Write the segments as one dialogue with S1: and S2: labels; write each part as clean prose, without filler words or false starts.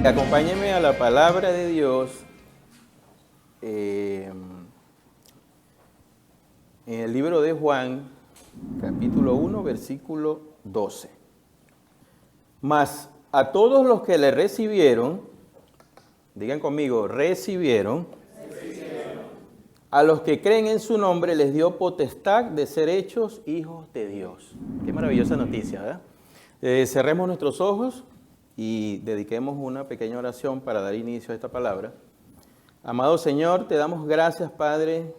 S1: Acompáñenme a la palabra de Dios en el libro de Juan, capítulo 1, versículo 12. Mas a todos los que le recibieron, digan conmigo, recibieron, a los que creen en su nombre les dio potestad de ser hechos hijos de Dios. Qué maravillosa noticia, ¿verdad? Cerremos nuestros ojos y dediquemos una pequeña oración para dar inicio a esta palabra. Amado Señor, te damos gracias, Padre,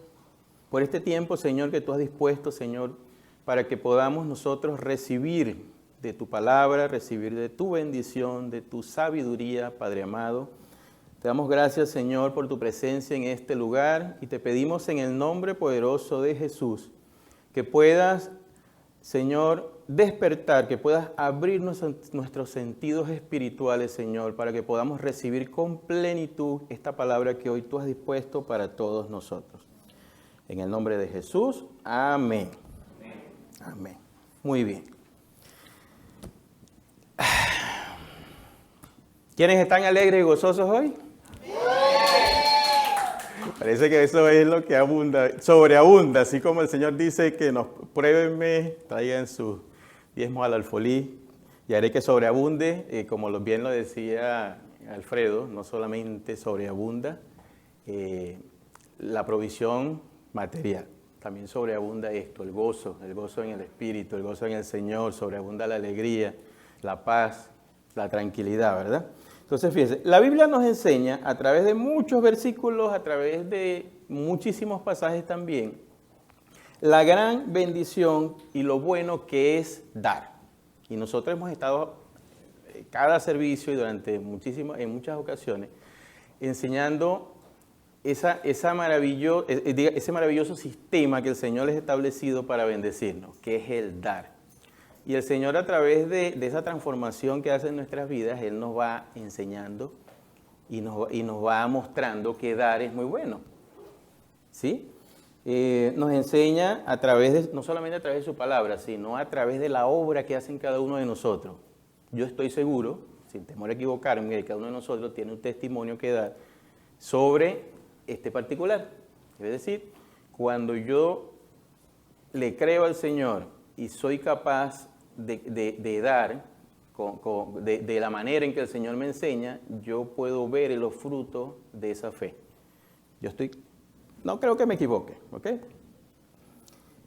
S1: por este tiempo, Señor, que tú has dispuesto, Señor, para que podamos nosotros recibir de tu palabra, recibir de tu bendición, de tu sabiduría, Padre amado. Te damos gracias, Señor, por tu presencia en este lugar y te pedimos en el nombre poderoso de Jesús que puedas, Señor, despertar, que puedas abrir nuestros sentidos espirituales, Señor, para que podamos recibir con plenitud esta palabra que hoy tú has dispuesto para todos nosotros. En el nombre de Jesús, amén. Amén. Muy bien. ¿Quiénes están alegres y gozosos hoy? Parece que eso es lo que abunda, sobreabunda, así como el Señor dice que nos pruébenme, traigan sus diezmos al alfolí y haré que sobreabunde, como bien lo decía Alfredo, no solamente sobreabunda la provisión material, también sobreabunda esto, el gozo en el Espíritu, el gozo en el Señor, sobreabunda la alegría, la paz, la tranquilidad, ¿verdad? Entonces, fíjense, la Biblia nos enseña a través de muchos versículos, a través de muchísimos pasajes también, la gran bendición y lo bueno que es dar. Y nosotros hemos estado cada servicio y en muchas ocasiones enseñando ese maravilloso sistema que el Señor les ha establecido para bendecirnos, que es el dar. Y el Señor, a través de esa transformación que hace en nuestras vidas, Él nos va enseñando y nos va mostrando que dar es muy bueno. ¿Sí? Nos enseña no solamente a través de su palabra, sino a través de la obra que hacen cada uno de nosotros. Yo estoy seguro, sin temor a equivocarme, que cada uno de nosotros tiene un testimonio que dar sobre este particular. Es decir, cuando yo le creo al Señor y soy capaz de dar de la manera en que el Señor me enseña, yo puedo ver los frutos de esa fe. No creo que me equivoque, ¿ok?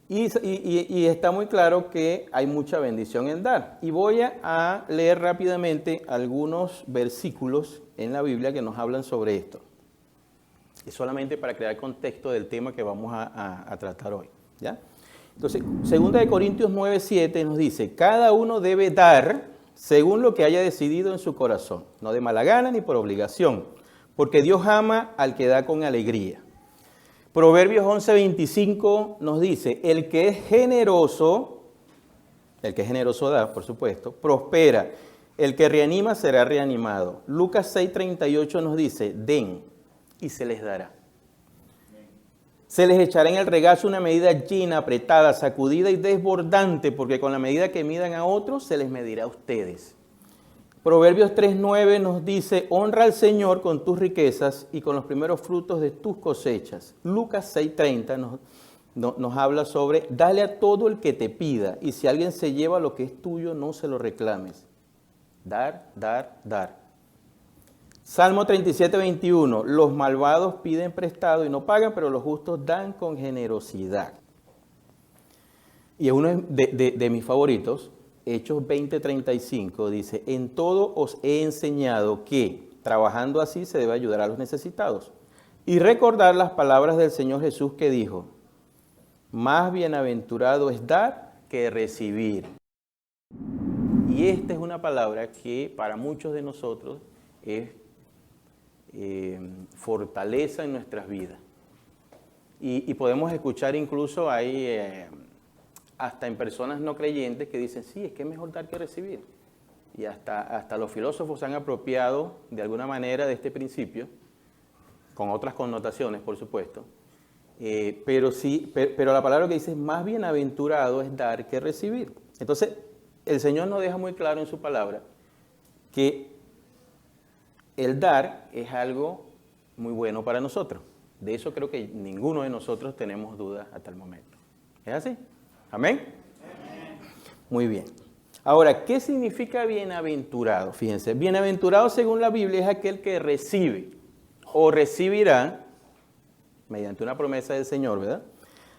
S1: Y está muy claro que hay mucha bendición en dar. Y voy a leer rápidamente algunos versículos en la Biblia que nos hablan sobre esto. Es solamente para crear contexto del tema que vamos a tratar hoy, ¿ya? Entonces, 2 Corintios 9:7 nos dice, cada uno debe dar según lo que haya decidido en su corazón, no de mala gana ni por obligación, porque Dios ama al que da con alegría. Proverbios 11:25 nos dice, el que es generoso da, por supuesto, prospera, el que reanima será reanimado. Lucas 6:38 nos dice, den y se les dará. Se les echará en el regazo una medida llena, apretada, sacudida y desbordante, porque con la medida que midan a otros, se les medirá a ustedes. Proverbios 3:9 nos dice, honra al Señor con tus riquezas y con los primeros frutos de tus cosechas. Lucas 6:30 nos habla sobre, dale a todo el que te pida, y si alguien se lleva lo que es tuyo, no se lo reclames. Dar, dar, dar. Salmo 37:21, los malvados piden prestado y no pagan, pero los justos dan con generosidad. Y uno de mis favoritos, Hechos 20:35, dice, en todo os he enseñado que, trabajando así, se debe ayudar a los necesitados. Y recordar las palabras del Señor Jesús que dijo, más bienaventurado es dar que recibir. Y esta es una palabra que para muchos de nosotros es fortaleza en nuestras vidas. Y podemos escuchar incluso hasta en personas no creyentes que dicen, sí, es que es mejor dar que recibir. Y hasta los filósofos se han apropiado de alguna manera de este principio, con otras connotaciones, por supuesto. Pero la palabra que dice, más bienaventurado es dar que recibir. Entonces, el Señor nos deja muy claro en su palabra que el dar es algo muy bueno para nosotros. De eso creo que ninguno de nosotros tenemos dudas hasta el momento. ¿Es así? ¿Amén? Muy bien. Ahora, ¿qué significa bienaventurado? Fíjense, bienaventurado según la Biblia es aquel que recibe o recibirá, mediante una promesa del Señor, ¿verdad?,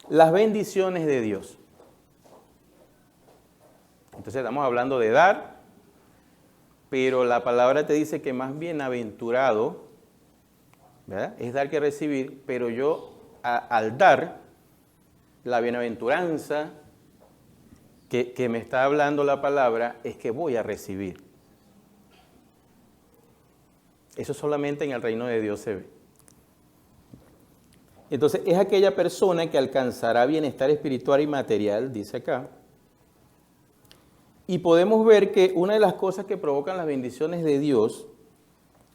S1: las bendiciones de Dios. Entonces estamos hablando de dar, pero la palabra te dice que más bienaventurado, ¿verdad?, es dar que recibir, pero yo al dar, la bienaventuranza que me está hablando la palabra es que voy a recibir. Eso solamente en el reino de Dios se ve. Entonces es aquella persona que alcanzará bienestar espiritual y material, dice acá. Y podemos ver que una de las cosas que provocan las bendiciones de Dios,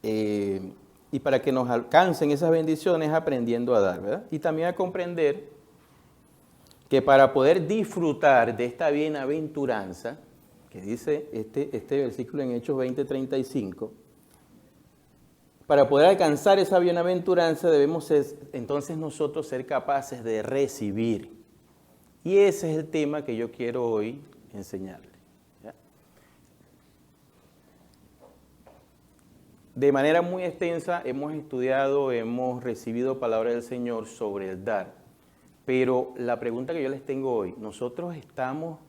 S1: y para que nos alcancen esas bendiciones, es aprendiendo a dar, ¿verdad? Y también a comprender que para poder disfrutar de esta bienaventuranza, que dice este versículo en Hechos 20:35, para poder alcanzar esa bienaventuranza debemos entonces nosotros ser capaces de recibir. Y ese es el tema que yo quiero hoy enseñarles. ¿Ya? De manera muy extensa hemos estudiado, hemos recibido palabra del Señor sobre el dar. Pero la pregunta que yo les tengo hoy, ¿nosotros estamos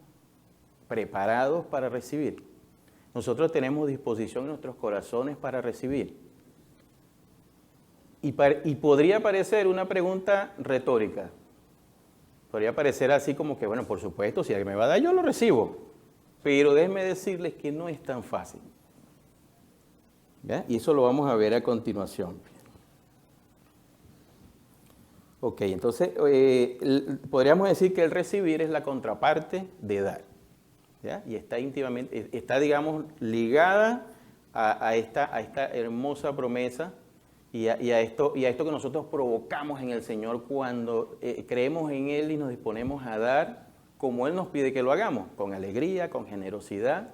S1: preparados para recibir? ¿Nosotros tenemos disposición en nuestros corazones para recibir? Y podría parecer una pregunta retórica. Podría parecer así como que, bueno, por supuesto, si alguien me va a dar, yo lo recibo. Pero déjenme decirles que no es tan fácil. ¿Ya? Y eso lo vamos a ver a continuación. Ok, entonces podríamos decir que el recibir es la contraparte de dar, ¿ya? Y está íntimamente, digamos, ligada a esta hermosa promesa y a esto que nosotros provocamos en el Señor cuando creemos en Él y nos disponemos a dar como Él nos pide que lo hagamos, con alegría, con generosidad,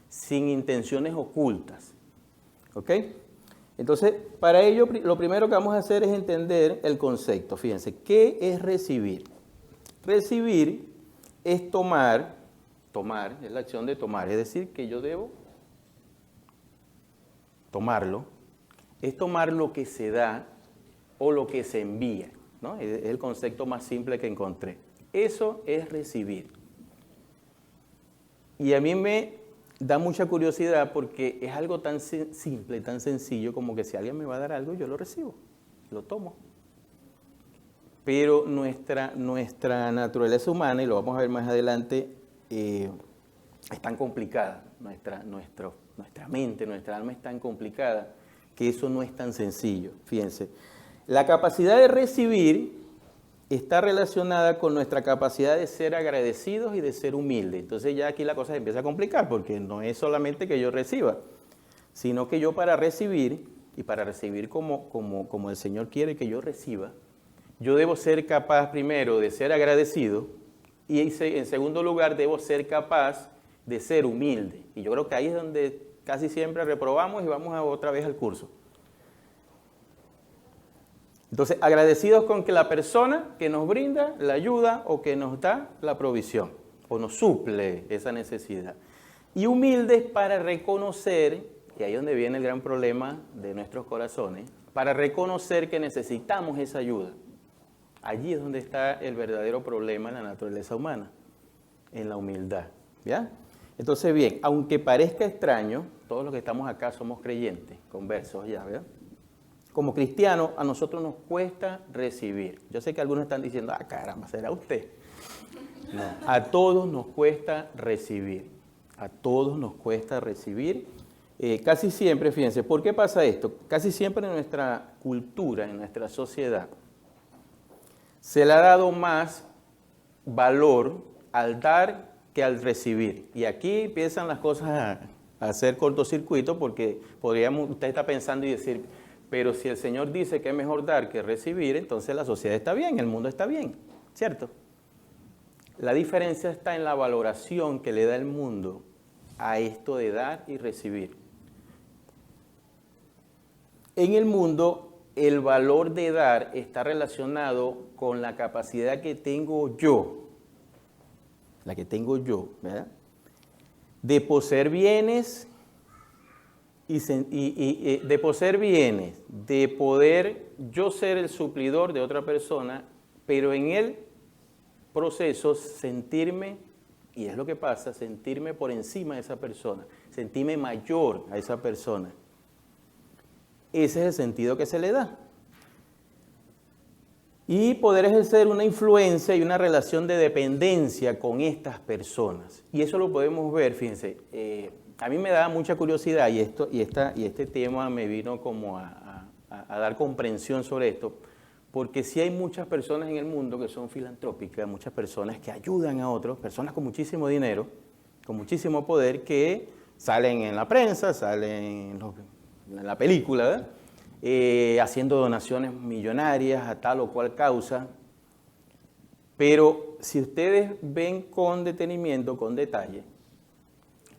S1: sin intenciones ocultas. ¿Ok? Entonces, para ello, lo primero que vamos a hacer es entender el concepto. Fíjense, ¿qué es recibir? Recibir es tomar, es la acción de tomar, es decir, que yo debo tomarlo, es tomar lo que se da o lo que se envía, ¿no? Es el concepto más simple que encontré. Eso es recibir. Y a mí me da mucha curiosidad porque es algo tan simple, tan sencillo como que si alguien me va a dar algo, yo lo recibo, lo tomo. Pero nuestra naturaleza humana, y lo vamos a ver más adelante, es tan complicada. Nuestra mente, nuestra alma es tan complicada que eso no es tan sencillo. Fíjense, la capacidad de recibir está relacionada con nuestra capacidad de ser agradecidos y de ser humildes. Entonces ya aquí la cosa se empieza a complicar porque no es solamente que yo reciba, sino que yo para recibir, y para recibir como el Señor quiere que yo reciba, yo debo ser capaz primero de ser agradecido y en segundo lugar debo ser capaz de ser humilde. Y yo creo que ahí es donde casi siempre reprobamos y vamos otra vez al curso. Entonces, agradecidos con que la persona que nos brinda la ayuda o que nos da la provisión o nos suple esa necesidad. Y humildes para reconocer, y ahí es donde viene el gran problema de nuestros corazones, para reconocer que necesitamos esa ayuda. Allí es donde está el verdadero problema en la naturaleza humana, en la humildad. ¿Ya? Entonces, bien, aunque parezca extraño, todos los que estamos acá somos creyentes, conversos ya, ¿verdad? Como cristianos, a nosotros nos cuesta recibir. Yo sé que algunos están diciendo, caramba, ¿será usted? No, a todos nos cuesta recibir. A todos nos cuesta recibir. Casi siempre, fíjense, ¿por qué pasa esto? Casi siempre en nuestra cultura, en nuestra sociedad, se le ha dado más valor al dar que al recibir. Y aquí empiezan las cosas a hacer cortocircuito porque usted está pensando y decir, pero si el Señor dice que es mejor dar que recibir, entonces la sociedad está bien, el mundo está bien, ¿cierto? La diferencia está en la valoración que le da el mundo a esto de dar y recibir. En el mundo, el valor de dar está relacionado con la capacidad que tengo yo, la que tengo yo, ¿verdad? De poseer bienes de poseer bienes, de poder yo ser el suplidor de otra persona, pero en el proceso sentirme, y es lo que pasa, sentirme por encima de esa persona, sentirme mayor a esa persona. Ese es el sentido que se le da. Y poder ejercer una influencia y una relación de dependencia con estas personas. Y eso lo podemos ver, fíjense, a mí me da mucha curiosidad y este tema me vino como a dar comprensión sobre esto, porque sí hay muchas personas en el mundo que son filantrópicas, muchas personas que ayudan a otros, personas con muchísimo dinero, con muchísimo poder, que salen en la prensa, salen en la película, ¿verdad? Haciendo donaciones millonarias a tal o cual causa. Pero si ustedes ven con detenimiento, con detalle,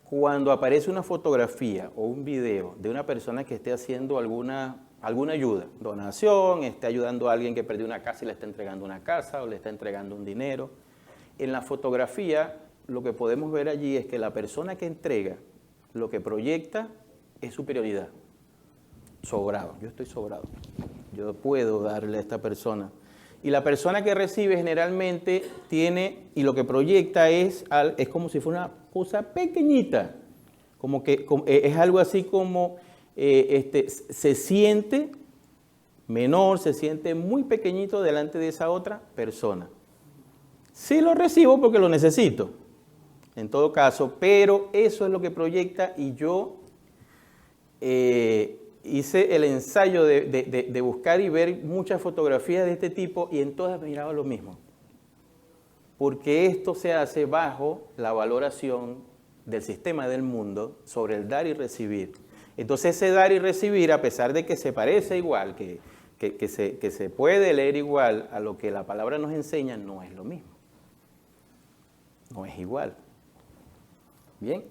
S1: cuando aparece una fotografía o un video de una persona que esté haciendo alguna ayuda, donación, esté ayudando a alguien que perdió una casa y le está entregando una casa o le está entregando un dinero, en la fotografía lo que podemos ver allí es que la persona que entrega lo que proyecta es superioridad. Sobrado, yo estoy sobrado, yo puedo darle a esta persona. Y la persona que recibe generalmente tiene, y lo que proyecta es como si fuera una cosa pequeñita, como que es algo así como se siente menor, se siente muy pequeñito delante de esa otra persona. Sí lo recibo porque lo necesito, en todo caso, pero eso es lo que proyecta, y yo hice el ensayo de buscar y ver muchas fotografías de este tipo, y en todas miraba lo mismo. Porque esto se hace bajo la valoración del sistema del mundo sobre el dar y recibir. Entonces ese dar y recibir, a pesar de que se parece igual, que se puede leer igual a lo que la palabra nos enseña, no es lo mismo. No es igual. Bien.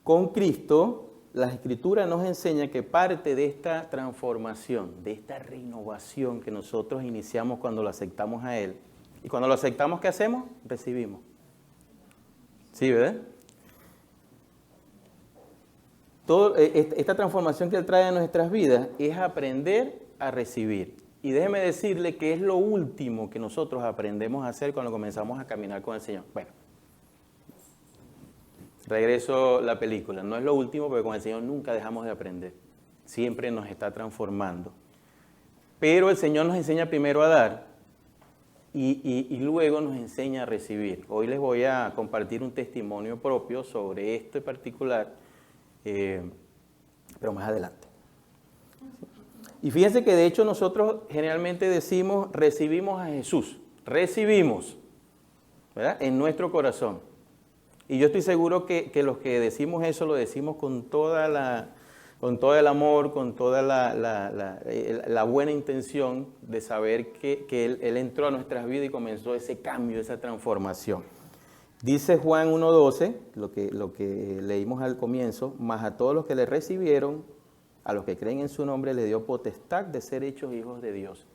S1: Con Cristo, la Escritura nos enseña que parte de esta transformación, de esta renovación que nosotros iniciamos cuando lo aceptamos a Él, y cuando lo aceptamos, ¿qué hacemos? Recibimos. ¿Sí, verdad? Esta transformación que Él trae a nuestras vidas es aprender a recibir. Y déjeme decirle que es lo último que nosotros aprendemos a hacer cuando comenzamos a caminar con el Señor. Bueno, regreso a la película. No es lo último, porque con el Señor nunca dejamos de aprender. Siempre nos está transformando. Pero el Señor nos enseña primero a dar y luego nos enseña a recibir. Hoy les voy a compartir un testimonio propio sobre esto en particular, pero más adelante. Y fíjense que de hecho nosotros generalmente decimos, recibimos a Jesús. Recibimos, ¿verdad? En nuestro corazón. Y yo estoy seguro que los que decimos eso lo decimos con todo el amor, con toda la buena intención de saber que él entró a nuestras vidas y comenzó ese cambio, esa transformación. Dice Juan 1:12, lo que leímos al comienzo: mas a todos los que le recibieron, a los que creen en su nombre, le dio potestad de ser hechos hijos de Dios.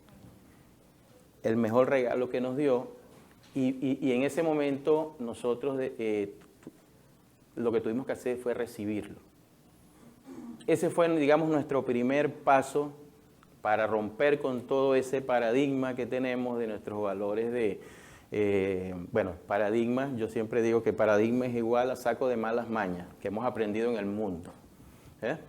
S1: El mejor regalo que nos dio. Y en ese momento nosotros lo que tuvimos que hacer fue recibirlo. Ese fue, digamos, nuestro primer paso para romper con todo ese paradigma que tenemos de nuestros valores paradigmas. Yo siempre digo que paradigma es igual a saco de malas mañas que hemos aprendido en el mundo.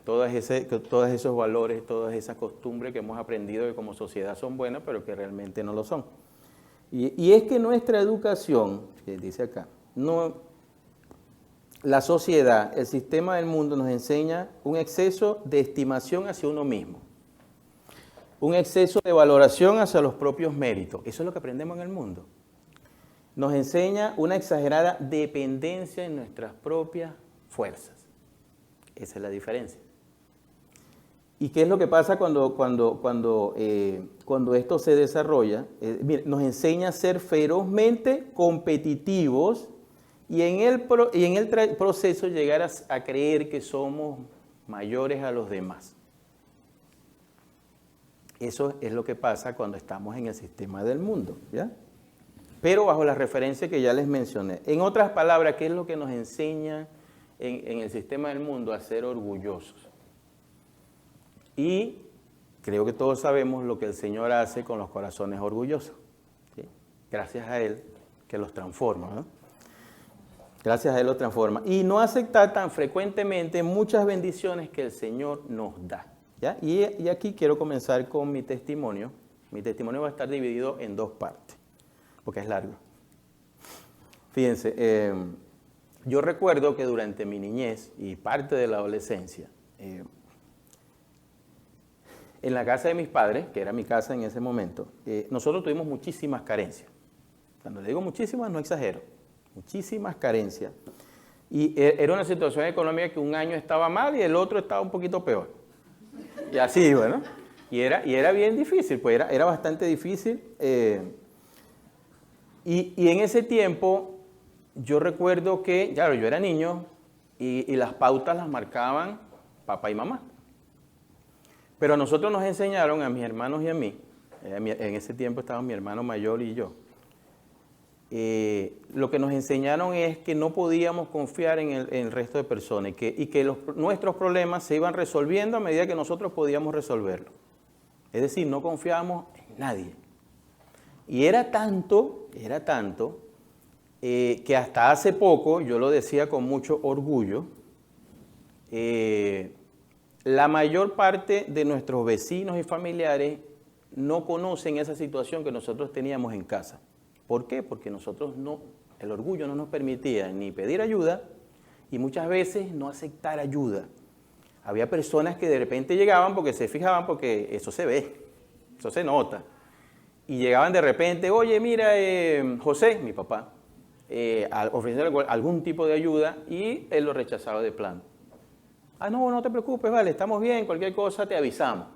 S1: Todos esos valores, todas esas costumbres que hemos aprendido que como sociedad son buenas, pero que realmente no lo son. Y es que nuestra educación, que dice acá, la sociedad, el sistema del mundo nos enseña un exceso de estimación hacia uno mismo, un exceso de valoración hacia los propios méritos. Eso es lo que aprendemos en el mundo. Nos enseña una exagerada dependencia en nuestras propias fuerzas. Esa es la diferencia. ¿Y qué es lo que pasa cuando esto se desarrolla? Nos enseña a ser ferozmente competitivos y en el proceso llegar a creer que somos mayores a los demás. Eso es lo que pasa cuando estamos en el sistema del mundo, ¿ya? Pero bajo la referencia que ya les mencioné. En otras palabras, ¿qué es lo que nos enseña en el sistema del mundo? A ser orgullosos. Y creo que todos sabemos lo que el Señor hace con los corazones orgullosos, ¿sí? Gracias a Él que los transforma, ¿no? Gracias a Él los transforma. Y no aceptar tan frecuentemente muchas bendiciones que el Señor nos da, ¿ya? Y aquí quiero comenzar con mi testimonio. Mi testimonio va a estar dividido en dos partes, porque es largo. Fíjense, yo recuerdo que durante mi niñez y parte de la adolescencia, en la casa de mis padres, que era mi casa en ese momento, nosotros tuvimos muchísimas carencias. Cuando le digo muchísimas, no exagero. Muchísimas carencias. Y era una situación económica que un año estaba mal y el otro estaba un poquito peor. Y así, bueno. Y era bien difícil, pues era bastante difícil. Y en ese tiempo, yo recuerdo que, claro, yo era niño y las pautas las marcaban papá y mamá. Pero a nosotros nos enseñaron, a mis hermanos y a mí, en ese tiempo estaba mi hermano mayor y yo, lo que nos enseñaron es que no podíamos confiar en el resto de personas y que nuestros problemas se iban resolviendo a medida que nosotros podíamos resolverlos. Es decir, no confiábamos en nadie. Y era tanto que hasta hace poco, yo lo decía con mucho orgullo, la mayor parte de nuestros vecinos y familiares no conocen esa situación que nosotros teníamos en casa. ¿Por qué? Porque nosotros el orgullo no nos permitía ni pedir ayuda y muchas veces no aceptar ayuda. Había personas que de repente llegaban porque se fijaban, porque eso se ve, eso se nota. Y llegaban de repente, oye, mira, José, mi papá, ofrecerle algún tipo de ayuda y él lo rechazaba de plano. Ah, no te preocupes, vale, estamos bien, cualquier cosa te avisamos.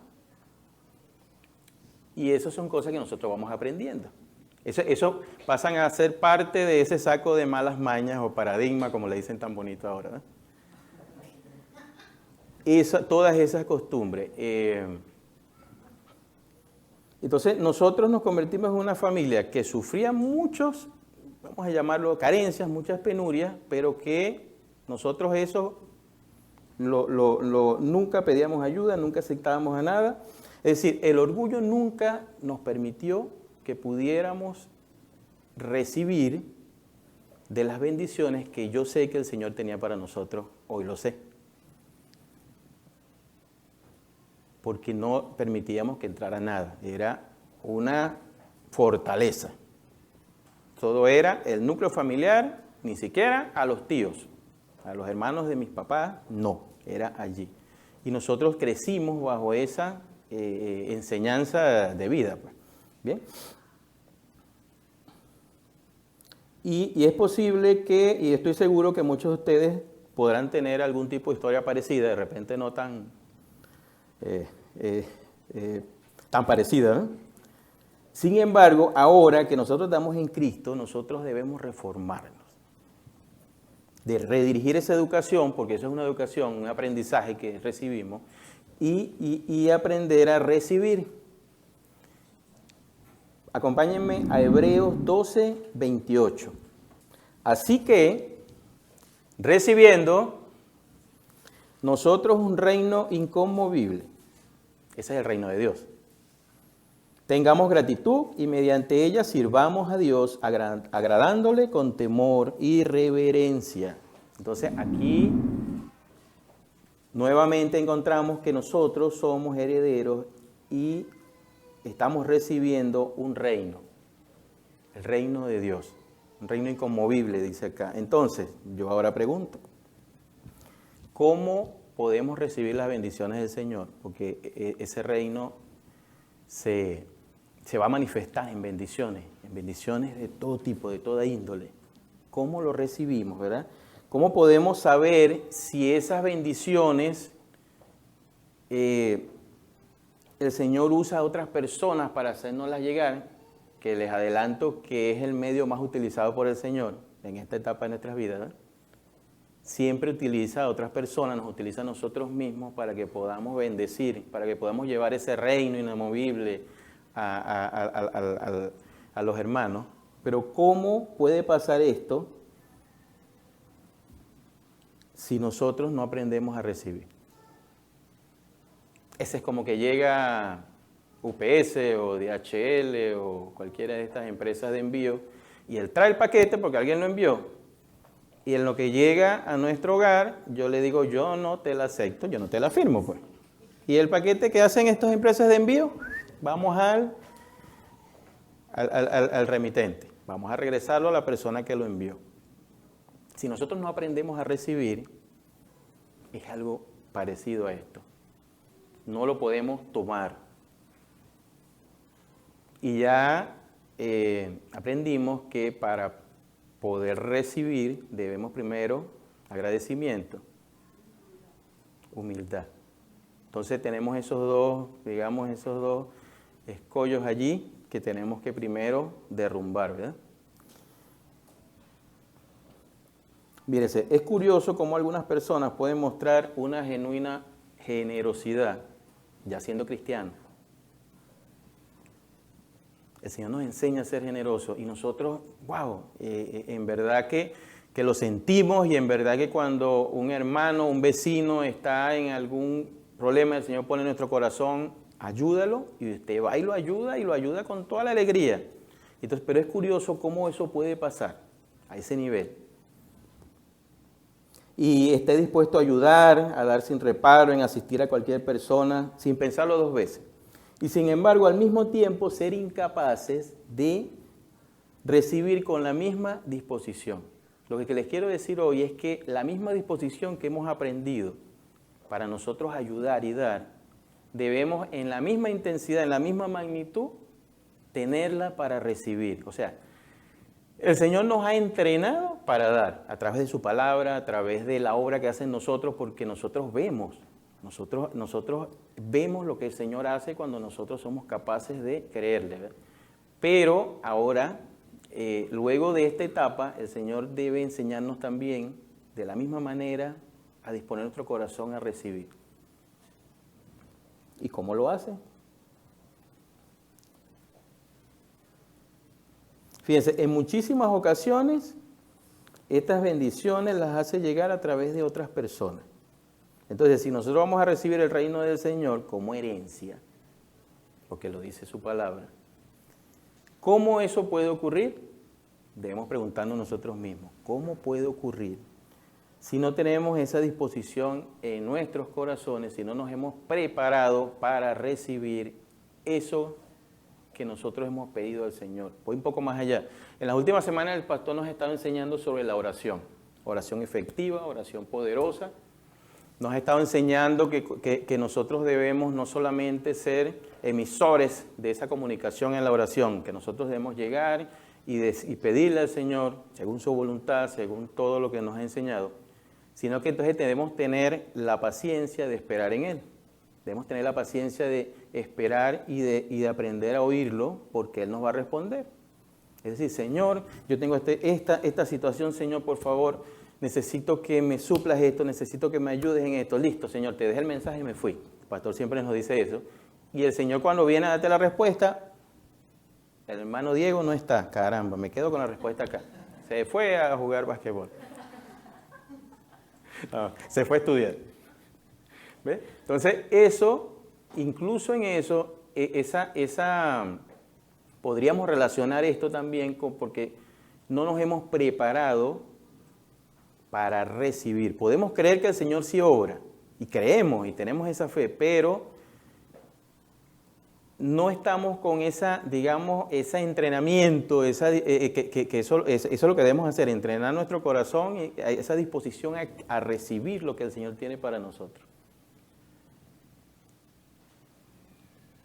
S1: Y esas son cosas que nosotros vamos aprendiendo. Eso pasan a ser parte de ese saco de malas mañas o paradigma, como le dicen tan bonito ahora, ¿no? Todas esas costumbres. Entonces, nosotros nos convertimos en una familia que sufría muchos, vamos a llamarlo carencias, muchas penurias, pero que nosotros eso nunca pedíamos ayuda, nunca aceptábamos a nada. Es decir, el orgullo nunca nos permitió que pudiéramos recibir de las bendiciones que yo sé que el Señor tenía para nosotros, hoy lo sé. Porque no permitíamos que entrara nada, era una fortaleza. Todo era el núcleo familiar, ni siquiera a los tíos, a los hermanos de mis papás, no, era allí. Y nosotros crecimos bajo esa enseñanza de vida, pues. Bien. Y es posible que, y estoy seguro que muchos de ustedes podrán tener algún tipo de historia parecida, de repente no tan parecida, ¿no? Sin embargo, ahora que nosotros estamos en Cristo, nosotros debemos reformarnos, de redirigir esa educación, porque eso es una educación, un aprendizaje que recibimos, y aprender a recibir. Acompáñenme a Hebreos 12, 28. Así que, recibiendo nosotros un reino inconmovible, ese es el reino de Dios, tengamos gratitud y mediante ella sirvamos a Dios agradándole con temor y reverencia. Entonces aquí nuevamente encontramos que nosotros somos herederos y estamos recibiendo un reino, el reino de Dios, un reino inconmovible, dice acá. Entonces, yo ahora pregunto, ¿cómo podemos recibir las bendiciones del Señor? Porque ese reino se va a manifestar en bendiciones de todo tipo, de toda índole. ¿Cómo lo recibimos, verdad? ¿Cómo podemos saber si esas bendiciones el Señor usa a otras personas para hacérnoslas llegar? Que les adelanto que es el medio más utilizado por el Señor en esta etapa de nuestras vidas, ¿no? siempre utiliza a otras personas, nos utiliza a nosotros mismos para que podamos bendecir, para que podamos llevar ese reino inamovible a los hermanos. Pero ¿cómo puede pasar esto si nosotros no aprendemos a recibir? Ese es como que llega UPS o DHL o cualquiera de estas empresas de envío y él trae el paquete porque alguien lo envió. Y en lo que llega a nuestro hogar, yo le digo, yo no te la acepto, yo no te la firmo, pues. Y el paquete que hacen estas empresas de envío, vamos al remitente. Vamos a regresarlo a la persona que lo envió. Si nosotros no aprendemos a recibir, es algo parecido a esto. No lo podemos tomar. Y ya aprendimos que para poder recibir, debemos primero agradecimiento, humildad. Entonces tenemos esos dos escollos allí que tenemos que primero derrumbar, ¿verdad? Mírese, es curioso cómo algunas personas pueden mostrar una genuina generosidad, ya siendo cristianos. El Señor nos enseña a ser generosos y nosotros, en verdad que lo sentimos y en verdad que cuando un hermano, un vecino está en algún problema, el Señor pone en nuestro corazón, ayúdalo y usted va y lo ayuda con toda la alegría. Entonces, pero es curioso cómo eso puede pasar a ese nivel. Y esté dispuesto a ayudar, a dar sin reparo, en asistir a cualquier persona, sin pensarlo dos veces. Y sin embargo, al mismo tiempo, ser incapaces de recibir con la misma disposición. Lo que les quiero decir hoy es que la misma disposición que hemos aprendido para nosotros ayudar y dar, debemos en la misma intensidad, en la misma magnitud, tenerla para recibir. O sea, el Señor nos ha entrenado para dar, a través de su palabra, a través de la obra que hace en nosotros, porque nosotros vemos lo que el Señor hace cuando nosotros somos capaces de creerle, ¿verdad? Pero ahora, luego de esta etapa, el Señor debe enseñarnos también, de la misma manera, a disponer nuestro corazón a recibir. ¿Y cómo lo hace? Fíjense, en muchísimas ocasiones, estas bendiciones las hace llegar a través de otras personas. Entonces, si nosotros vamos a recibir el reino del Señor como herencia, porque lo dice su palabra, ¿cómo eso puede ocurrir? Debemos preguntarnos nosotros mismos, ¿cómo puede ocurrir si no tenemos esa disposición en nuestros corazones, si no nos hemos preparado para recibir eso que nosotros hemos pedido al Señor? Voy un poco más allá. En las últimas semanas el pastor nos ha estado enseñando sobre la oración efectiva, oración poderosa. Nos ha estado enseñando que nosotros debemos no solamente ser emisores de esa comunicación en la oración, que nosotros debemos llegar y pedirle al Señor, según su voluntad, según todo lo que nos ha enseñado, sino que entonces debemos tener la paciencia de esperar en Él. Debemos tener la paciencia de esperar y de aprender a oírlo, porque Él nos va a responder. Es decir, Señor, yo tengo esta situación, Señor, por favor, necesito que me suplas esto, necesito que me ayudes en esto. Listo, Señor, te dejé el mensaje y me fui. El pastor siempre nos dice eso. Y el Señor cuando viene a darte la respuesta, el hermano Diego no está. Caramba, me quedo con la respuesta acá. Se fue a jugar basquetbol. No, se fue a estudiar. ¿Ves? Entonces, eso, incluso en eso, podríamos relacionar esto también porque no nos hemos preparado para recibir. Podemos creer que el Señor sí obra, y creemos y tenemos esa fe, pero no estamos con ese entrenamiento, eso es lo que debemos hacer, entrenar nuestro corazón y esa disposición a recibir lo que el Señor tiene para nosotros.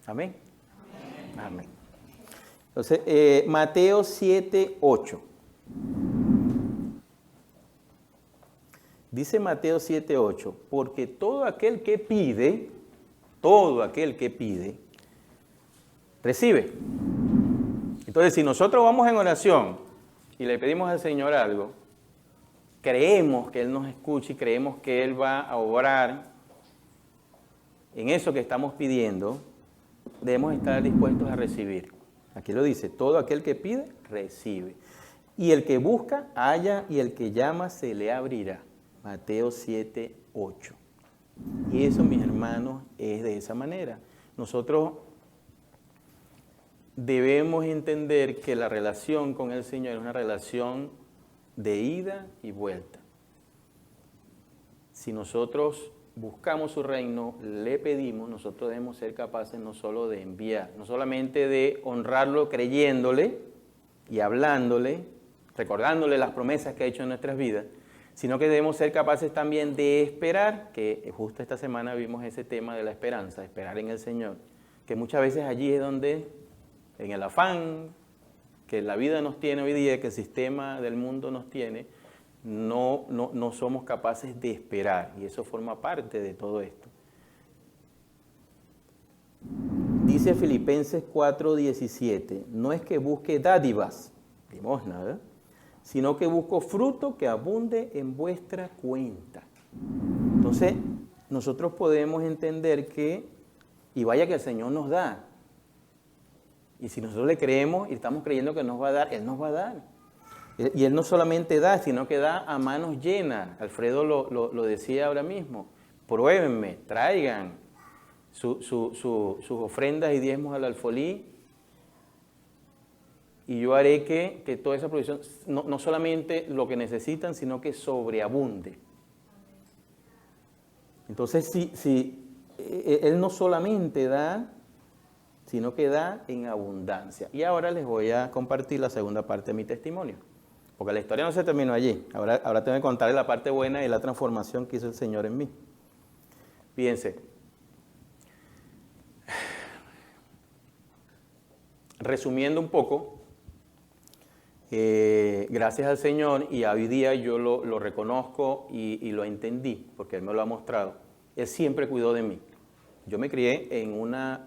S1: Amén. Amén. Amén. Entonces, Mateo 7:8. Dice Mateo 7:8, porque todo aquel que pide, recibe. Entonces, si nosotros vamos en oración y le pedimos al Señor algo, creemos que Él nos escucha y creemos que Él va a obrar en eso que estamos pidiendo, debemos estar dispuestos a recibir. Aquí lo dice, todo aquel que pide, recibe. Y el que busca, halla, y el que llama, se le abrirá. Mateo 7, 8. Y eso, mis hermanos, es de esa manera. Nosotros debemos entender que la relación con el Señor es una relación de ida y vuelta. Si nosotros buscamos su reino, le pedimos, nosotros debemos ser capaces no solo de enviar, no solamente de honrarlo creyéndole y hablándole, recordándole las promesas que ha hecho en nuestras vidas, sino que debemos ser capaces también de esperar, que justo esta semana vimos ese tema de la esperanza, esperar en el Señor, que muchas veces allí es donde, en el afán que la vida nos tiene hoy día, que el sistema del mundo nos tiene, no somos capaces de esperar, y eso forma parte de todo esto. Dice Filipenses 4:17, no es que busque dádivas, limosna, ¿verdad?, sino que busco fruto que abunde en vuestra cuenta. Entonces, nosotros podemos entender que, y vaya que el Señor nos da, y si nosotros le creemos y estamos creyendo que nos va a dar, Él nos va a dar. Y Él no solamente da, sino que da a manos llenas. Alfredo lo decía ahora mismo. Pruébenme, traigan sus ofrendas y diezmos al alfolí, y yo haré que toda esa provisión, no solamente lo que necesitan, sino que sobreabunde. Entonces, si Él no solamente da, sino que da en abundancia. Y ahora les voy a compartir la segunda parte de mi testimonio. Porque la historia no se terminó allí. Ahora tengo que contarles la parte buena y la transformación que hizo el Señor en mí. Fíjense. Resumiendo un poco, gracias al Señor, y hoy día yo lo reconozco y lo entendí, porque Él me lo ha mostrado. Él siempre cuidó de mí. Yo me crié en una,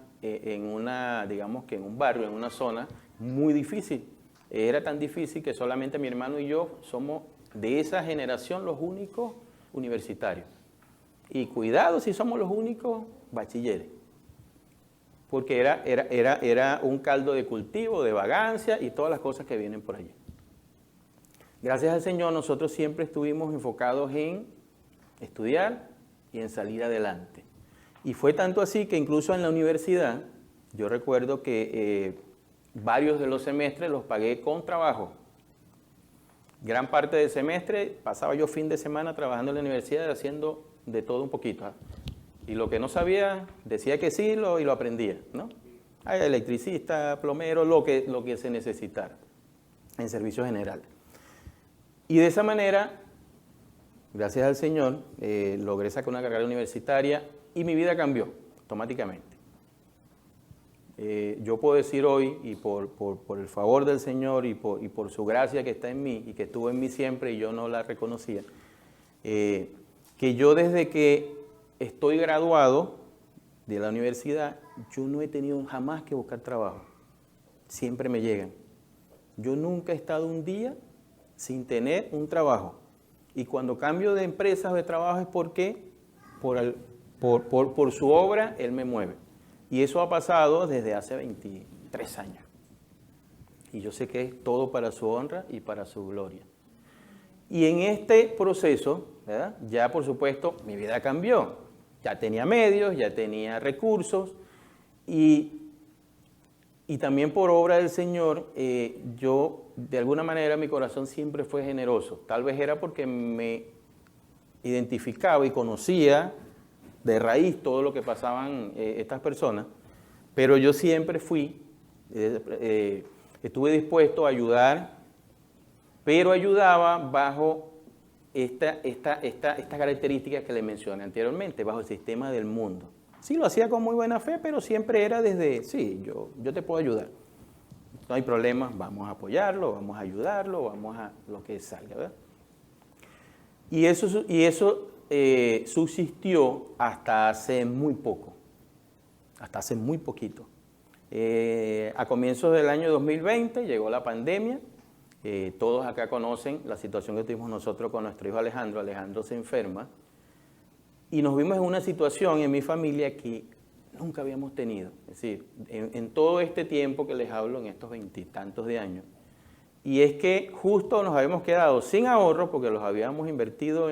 S1: digamos que en un barrio, en una zona muy difícil. Era tan difícil que solamente mi hermano y yo somos de esa generación los únicos universitarios. Y cuidado si somos los únicos bachilleres. Porque era un caldo de cultivo, de vagancia y todas las cosas que vienen por allí. Gracias al Señor, nosotros siempre estuvimos enfocados en estudiar y en salir adelante. Y fue tanto así que incluso en la universidad, yo recuerdo que varios de los semestres los pagué con trabajo. Gran parte del semestre pasaba yo fin de semana trabajando en la universidad, haciendo de todo un poquito. Y lo que no sabía, decía que sí y lo aprendía, ¿no? Hay electricista, plomero, lo que se necesitara en servicio general. Y de esa manera, gracias al Señor, logré sacar una carrera universitaria y mi vida cambió automáticamente. Yo puedo decir hoy, y por el favor del Señor y por su gracia que está en mí y que estuvo en mí siempre y yo no la reconocía, que yo desde que estoy graduado de la universidad, yo no he tenido jamás que buscar trabajo. Siempre me llegan. Yo nunca he estado un día sin tener un trabajo. Y cuando cambio de empresas o de trabajo es porque por su obra Él me mueve. Y eso ha pasado desde hace 23 años. Y yo sé que es todo para su honra y para su gloria. Y en este proceso, ¿verdad?, ya por supuesto mi vida cambió. Ya tenía medios, ya tenía recursos y también por obra del Señor, yo de alguna manera mi corazón siempre fue generoso. Tal vez era porque me identificaba y conocía de raíz todo lo que pasaban estas personas, pero yo siempre estuve dispuesto a ayudar, pero ayudaba bajo esta característica que le mencioné anteriormente, bajo el sistema del mundo. Sí, lo hacía con muy buena fe, pero siempre era desde, sí, yo te puedo ayudar. No hay problema, vamos a apoyarlo, vamos a ayudarlo, vamos a lo que salga, ¿verdad? Y eso subsistió hasta hace muy poco, hasta hace muy poquito. A comienzos del año 2020 llegó la pandemia Todos acá conocen la situación que tuvimos nosotros con nuestro hijo Alejandro. Alejandro se enferma y nos vimos en una situación en mi familia que nunca habíamos tenido. Es decir, en todo este tiempo que les hablo, en estos 20 y tantos de años, y es que justo nos habíamos quedado sin ahorros porque los habíamos invertido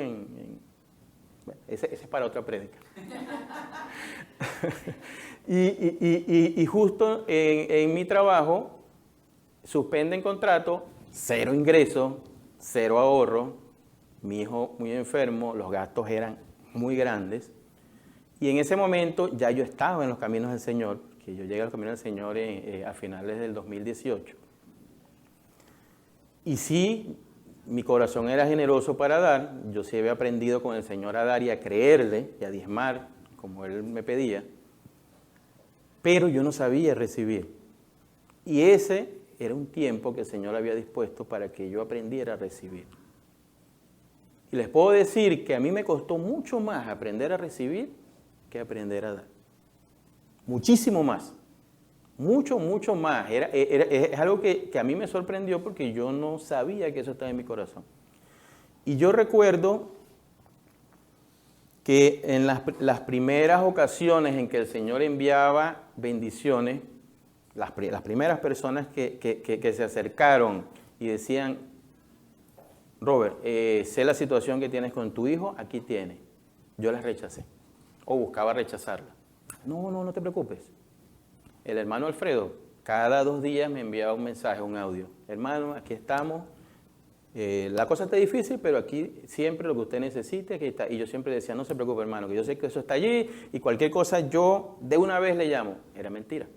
S1: bueno, ese es para otra prédica. y justo en mi trabajo suspenden contrato, cero ingresos, cero ahorro, mi hijo muy enfermo, los gastos eran muy grandes. Y en ese momento ya yo estaba en los caminos del Señor, que yo llegué a los caminos del Señor a finales del 2018. Y sí, mi corazón era generoso para dar, yo sí había aprendido con el Señor a dar y a creerle y a diezmar, como Él me pedía, pero yo no sabía recibir. Y ese era un tiempo que el Señor había dispuesto para que yo aprendiera a recibir. Y les puedo decir que a mí me costó mucho más aprender a recibir que aprender a dar. Muchísimo más. Mucho, mucho más. Es algo que a mí me sorprendió porque yo no sabía que eso estaba en mi corazón. Y yo recuerdo que en las primeras ocasiones en que el Señor enviaba bendiciones, las primeras personas que se acercaron y decían, Robert, sé la situación que tienes con tu hijo, aquí tienes. Yo las rechacé o buscaba rechazarla. No te preocupes. El hermano Alfredo, cada 2 días me enviaba un mensaje, un audio. Hermano, aquí estamos. La cosa está difícil, pero aquí siempre lo que usted necesite, aquí está. Y yo siempre decía, no se preocupe, hermano, que yo sé que eso está allí y cualquier cosa yo de una vez le llamo. Era mentira.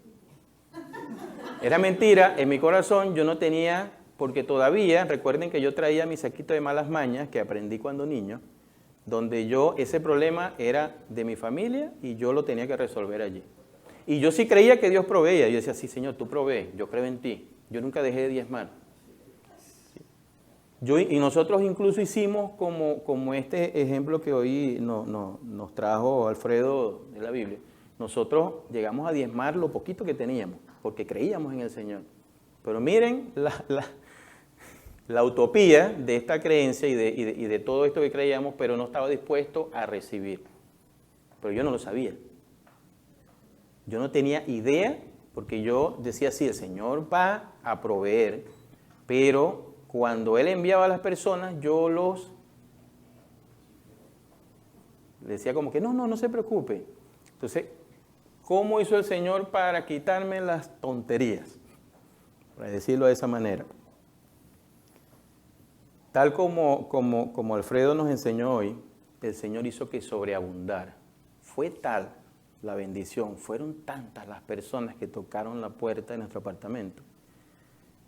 S1: Era mentira, en mi corazón yo no tenía, porque todavía, recuerden que yo traía mi saquito de malas mañas, que aprendí cuando niño, donde ese problema era de mi familia y yo lo tenía que resolver allí. Y yo sí creía que Dios proveía. Yo decía, sí, Señor, tú provees, yo creo en ti. Yo nunca dejé de diezmar. Y nosotros incluso hicimos como este ejemplo que hoy nos trajo Alfredo de la Biblia. Nosotros llegamos a diezmar lo poquito que teníamos, porque creíamos en el Señor. Pero miren la utopía de esta creencia y de todo esto que creíamos, pero no estaba dispuesto a recibir. Pero yo no lo sabía. Yo no tenía idea, porque yo decía, sí, el Señor va a proveer, pero cuando Él enviaba a las personas, yo le decía como que, no se preocupe. Entonces, ¿cómo hizo el Señor para quitarme las tonterías? Para decirlo de esa manera. Tal como Alfredo nos enseñó hoy, el Señor hizo que sobreabundara. Fue tal la bendición, fueron tantas las personas que tocaron la puerta de nuestro apartamento,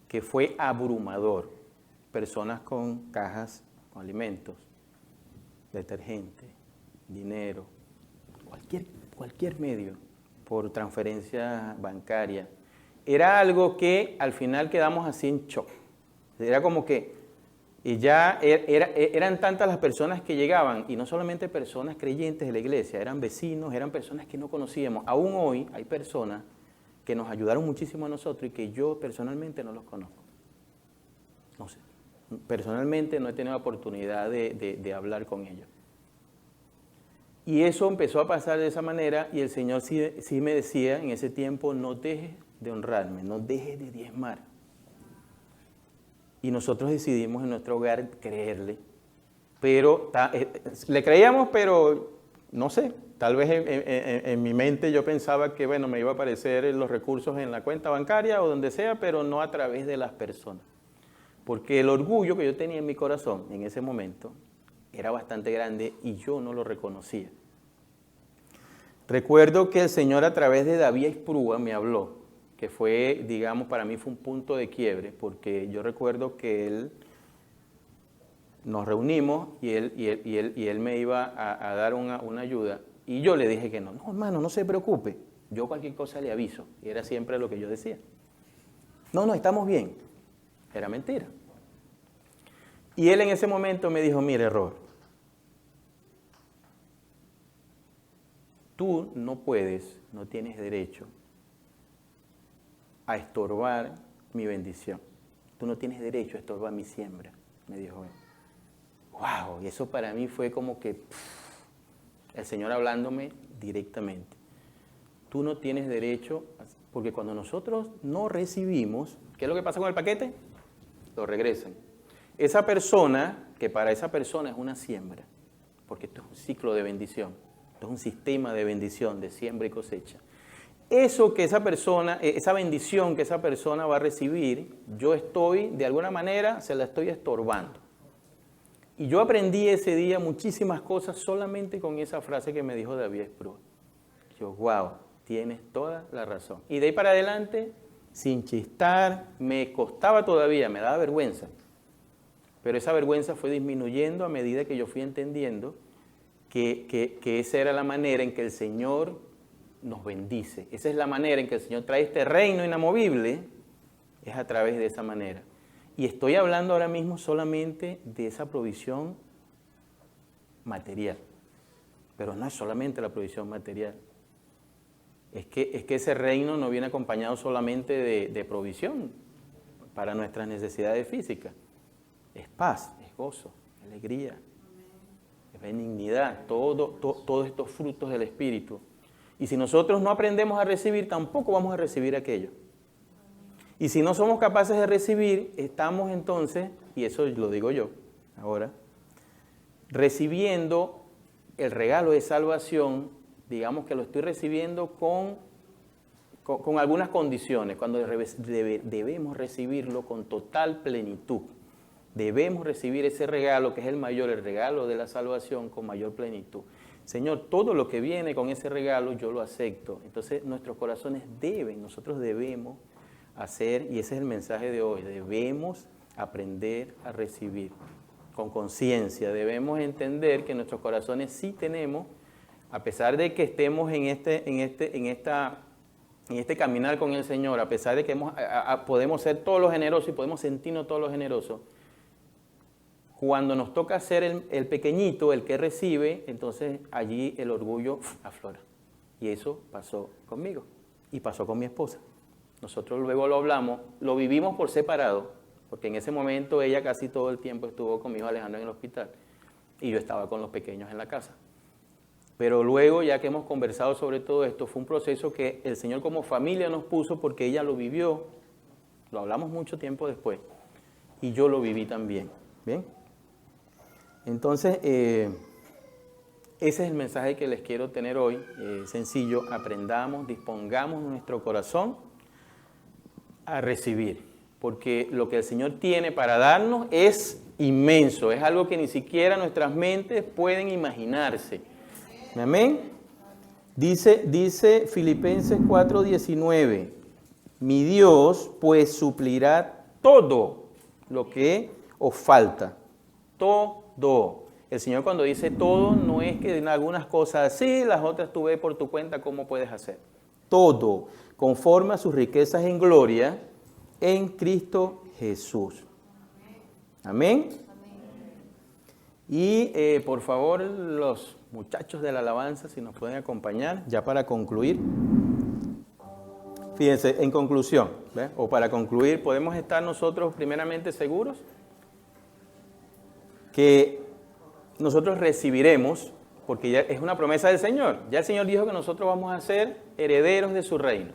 S1: que fue abrumador. Personas con cajas, con alimentos, detergente, dinero, cualquier medio, por transferencia bancaria. Era algo que al final quedamos así en shock. Era como que eran tantas las personas que llegaban, y no solamente personas creyentes de la iglesia, eran vecinos, eran personas que no conocíamos. Aún hoy hay personas que nos ayudaron muchísimo a nosotros y que yo personalmente no los conozco. No sé. Personalmente no he tenido oportunidad de hablar con ellos. Y eso empezó a pasar de esa manera y el Señor sí me decía en ese tiempo, no dejes de honrarme, no dejes de diezmar. Y nosotros decidimos en nuestro hogar creerle, pero le creíamos, pero no sé, tal vez en mi mente yo pensaba que bueno, me iba a aparecer los recursos en la cuenta bancaria o donde sea, pero no a través de las personas. Porque el orgullo que yo tenía en mi corazón en ese momento era bastante grande y yo no lo reconocía. Recuerdo que el Señor a través de David Esprúa me habló, que fue, digamos, para mí fue un punto de quiebre, porque yo recuerdo que nos reunimos y él me iba a dar una ayuda y yo le dije que no, hermano, no se preocupe, yo cualquier cosa le aviso, y era siempre lo que yo decía. No, estamos bien. Era mentira. Y él en ese momento me dijo, mire, Robert, tú no puedes, no tienes derecho a estorbar mi bendición. Tú no tienes derecho a estorbar mi siembra, me dijo él. ¡Wow! Y eso para mí fue como que el Señor hablándome directamente. Tú no tienes derecho, porque cuando nosotros no recibimos, ¿qué es lo que pasa con el paquete? Lo regresan. Esa persona, que para esa persona es una siembra, porque esto es un ciclo de bendición, esto es un sistema de bendición, de siembra y cosecha. Eso que esa persona, esa bendición que esa persona va a recibir, yo estoy, de alguna manera, se la estoy estorbando. Y yo aprendí ese día muchísimas cosas solamente con esa frase que me dijo David Spruill. Yo, wow, tienes toda la razón. Y de ahí para adelante, sin chistar, me costaba todavía, me daba vergüenza. Pero esa vergüenza fue disminuyendo a medida que yo fui entendiendo que esa era la manera en que el Señor nos bendice. Esa es la manera en que el Señor trae este reino inamovible, es a través de esa manera. Y estoy hablando ahora mismo solamente de esa provisión material. Pero no es solamente la provisión material. Es que ese reino no viene acompañado solamente de provisión para nuestras necesidades físicas. Es paz, es gozo, es alegría, es benignidad, todos estos frutos del Espíritu. Y si nosotros no aprendemos a recibir, tampoco vamos a recibir aquello. Y si no somos capaces de recibir, estamos entonces, y eso lo digo yo ahora, recibiendo el regalo de salvación, digamos que lo estoy recibiendo con algunas condiciones, cuando debemos recibirlo con total plenitud. Debemos recibir ese regalo, que es el mayor, el regalo de la salvación, con mayor plenitud. Señor, todo lo que viene con ese regalo, yo lo acepto. Entonces, nuestros corazones nosotros debemos hacer, y ese es el mensaje de hoy, debemos aprender a recibir con conciencia. Debemos entender que nuestros corazones sí tenemos, a pesar de que estemos en este caminar con el Señor, a pesar de que podemos ser todos los generosos y podemos sentirnos todos los generosos, cuando nos toca ser el pequeñito, el que recibe, entonces allí el orgullo aflora. Y eso pasó conmigo y pasó con mi esposa. Nosotros luego lo hablamos, lo vivimos por separado, porque en ese momento ella casi todo el tiempo estuvo con mi hijo Alejandro en el hospital y yo estaba con los pequeños en la casa. Pero luego, ya que hemos conversado sobre todo esto, fue un proceso que el Señor como familia nos puso porque ella lo vivió, lo hablamos mucho tiempo después, y yo lo viví también. ¿Bien? Entonces, ese es el mensaje que les quiero tener hoy, sencillo, aprendamos, dispongamos nuestro corazón a recibir, porque lo que el Señor tiene para darnos es inmenso, es algo que ni siquiera nuestras mentes pueden imaginarse. Amén. Dice Filipenses 4:19, mi Dios pues suplirá todo lo que os falta, todo. El Señor cuando dice todo, no es que en algunas cosas sí, las otras tú ves por tu cuenta cómo puedes hacer. Todo, conforme a sus riquezas en gloria, en Cristo Jesús. Amén. Y por favor, los muchachos de la alabanza, si nos pueden acompañar, ya para concluir. Fíjense, en conclusión, ¿ves? O para concluir, podemos estar nosotros primeramente seguros que nosotros recibiremos, porque ya es una promesa del Señor. Ya el Señor dijo que nosotros vamos a ser herederos de su reino,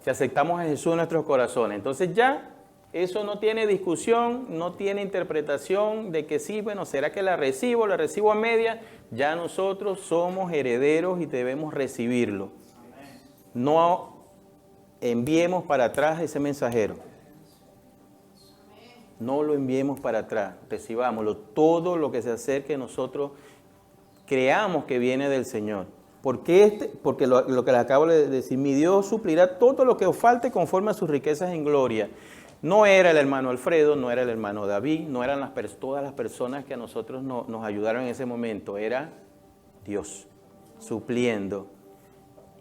S1: si aceptamos a Jesús en nuestros corazones. Entonces ya eso no tiene discusión, no tiene interpretación de que sí, bueno, ¿será que la recibo a media? Ya nosotros somos herederos y debemos recibirlo. No enviemos para atrás ese mensajero. No lo enviemos para atrás, recibámoslo. Todo lo que se acerque nosotros creamos que viene del Señor. Porque lo que les acabo de decir, mi Dios suplirá todo lo que os falte conforme a sus riquezas en gloria. No era el hermano Alfredo, no era el hermano David, no eran todas las personas que a nosotros nos ayudaron en ese momento, era Dios supliendo.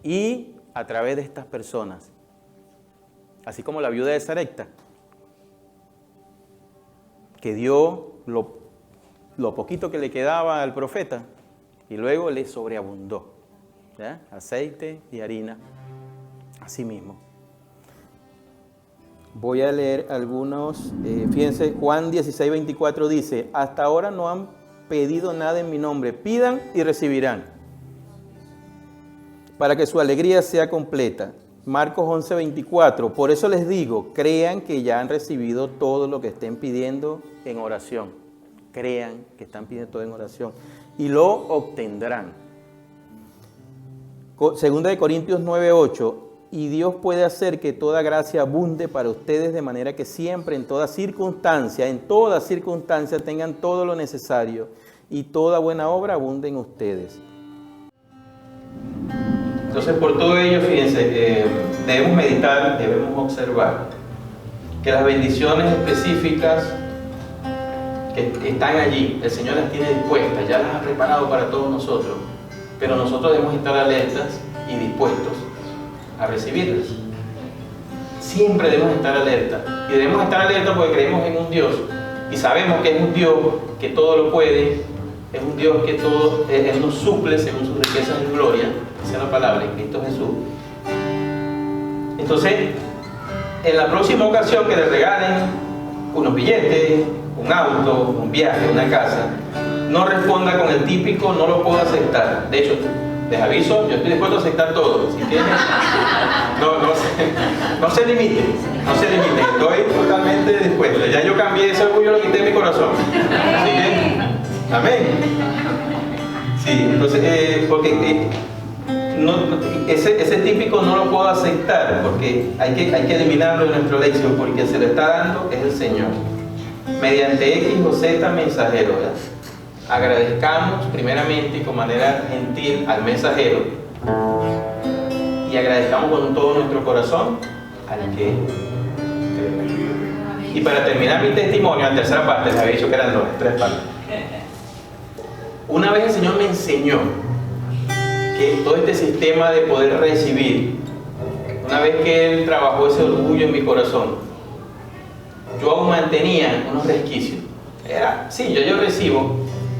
S1: Y a través de estas personas, así como la viuda de Sarepta, que dio lo poquito que le quedaba al profeta y luego le sobreabundó, ¿ya? Aceite y harina, así mismo. Voy a leer algunos, fíjense, Juan 16:24 dice, hasta ahora no han pedido nada en mi nombre, pidan y recibirán, para que su alegría sea completa. Marcos 11:24, por eso les digo, crean que ya han recibido todo lo que estén pidiendo en oración. Crean que están pidiendo todo en oración y lo obtendrán. Segunda de Corintios 9:8, y Dios puede hacer que toda gracia abunde para ustedes de manera que siempre, en toda circunstancia tengan todo lo necesario y toda buena obra abunde en ustedes. Entonces, por todo ello, fíjense, debemos meditar, debemos observar que las bendiciones específicas que están allí, el Señor las tiene dispuestas, ya las ha preparado para todos nosotros, pero nosotros debemos estar alertas y dispuestos a recibirlas. Siempre debemos estar alertas, y debemos estar alertas porque creemos en un Dios y sabemos que es un Dios que todo lo puede, es un Dios que todo Él nos suple según sus riquezas en gloria, esa es la palabra, en Cristo Jesús. Entonces, en la próxima ocasión que le regalen unos billetes, un auto, un viaje, una casa, no responda con el típico no lo puedo aceptar. De hecho, les aviso, yo estoy dispuesto a aceptar todo. Si quieren, no se limiten, estoy totalmente dispuesto. Ya yo cambié ese orgullo, lo quité de mi corazón. Así que, amén. Sí, entonces, porque ese típico no lo puedo aceptar, porque hay que eliminarlo de nuestro léxico, porque se lo está dando es el Señor. Mediante X o Z mensajero, ¿verdad? Agradezcamos primeramente y con manera gentil al mensajero y agradezcamos con todo nuestro corazón al que cree. Y para terminar mi testimonio, la tercera parte, les había dicho que eran tres partes. Una vez el Señor me enseñó que todo este sistema de poder recibir, una vez que Él trabajó ese orgullo en mi corazón, yo aún mantenía unos resquicios. Sí, yo recibo,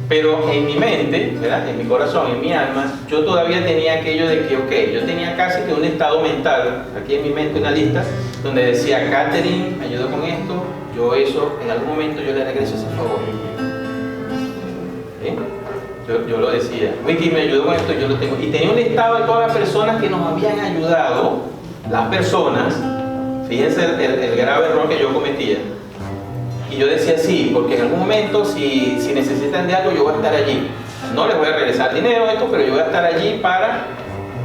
S1: pero en mi mente, ¿verdad? En mi corazón, en mi alma, yo todavía tenía aquello de que, yo tenía casi que un estado mental, aquí en mi mente una lista, donde decía, Catherine me ayudó con esto, yo eso, en algún momento yo le regreso ese favor. ¿Sí? Yo lo decía, Wiki me ayudó con esto, yo lo tengo. Y tenía un listado de todas las personas que nos habían ayudado, las personas, fíjense el grave error que yo cometía. Y yo decía sí, porque en algún momento si necesitan de algo yo voy a estar allí. No les voy a regresar dinero esto, pero yo voy a estar allí para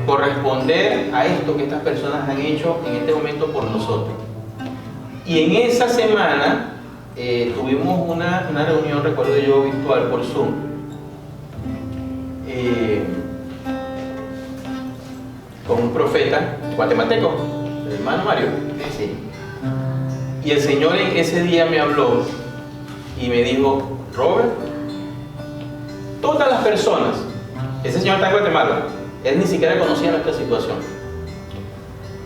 S1: corresponder a esto que estas personas han hecho en este momento por nosotros. Y en esa semana tuvimos una reunión, recuerdo yo, virtual por Zoom. Con un profeta guatemalteco, el hermano Mario. Sí. Y el Señor en ese día me habló y me dijo, Robert, todas las personas, ese señor está en Guatemala, él ni siquiera conocía nuestra situación.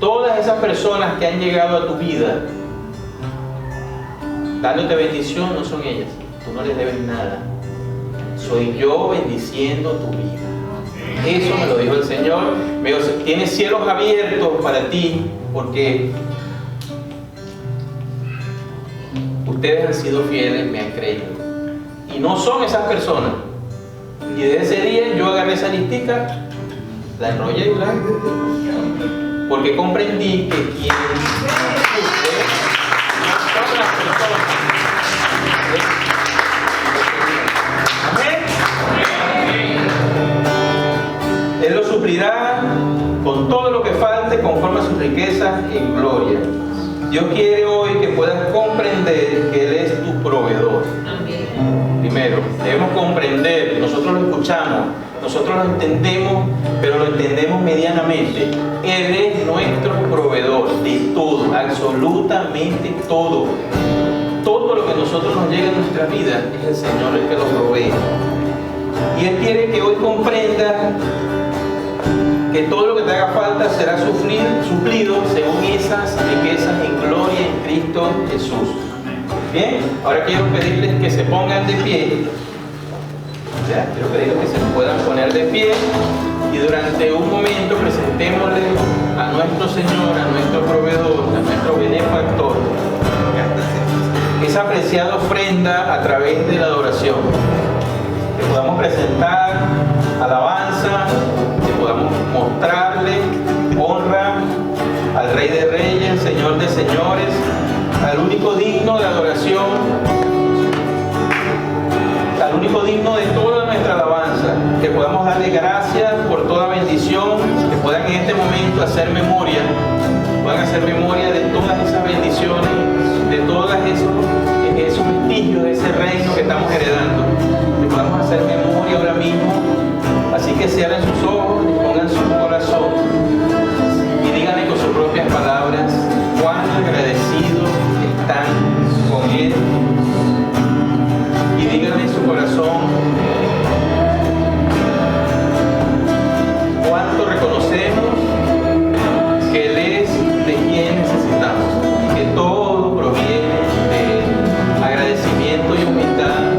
S1: Todas esas personas que han llegado a tu vida dándote bendición no son ellas, tú no les debes nada. Soy yo bendiciendo tu vida. Eso me lo dijo el Señor. Me dijo, tienes cielos abiertos para ti porque ustedes han sido fieles, me han creído. Y no son esas personas. Y desde ese día yo agarré esa listica, la enrollé, porque comprendí que quien no son las personas. Él lo suplirá con todo lo que falte conforme a sus riquezas en gloria. Dios quiere hoy que puedas comprender que Él es tu proveedor. Primero, debemos comprender, nosotros lo escuchamos, nosotros lo entendemos, pero lo entendemos medianamente. Él es nuestro proveedor de todo, absolutamente todo. Todo lo que a nosotros nos llega en nuestra vida es el Señor el que lo provee. Y Él quiere que hoy comprendas que todo lo que te haga falta será suplido según esas riquezas en gloria en Cristo Jesús. Bien, ahora quiero pedirles que se pongan de pie. ¿Ya? Quiero pedirles que se puedan poner de pie y durante un momento presentémosle a nuestro Señor, a nuestro proveedor, a nuestro benefactor, esa apreciada ofrenda a través de la adoración. Que podamos presentar alabanza, que podamos mostrarle honra al Rey de Reyes, Señor de Señores, al único digno de adoración, al único digno de toda nuestra alabanza. Que podamos darle gracias por toda bendición, que puedan en este momento hacer memoria, puedan hacer memoria de todas esas bendiciones, de todos esos vestigios de ese reino que estamos heredando. Que podamos hacer memoria ahora mismo. Así que cierren sus ojos, pongan su corazón y díganle con sus propias palabras cuán agradecidos están con Él. Y díganle en su corazón cuánto reconocemos que Él es de quien necesitamos y que todo proviene de Él. Agradecimiento y humildad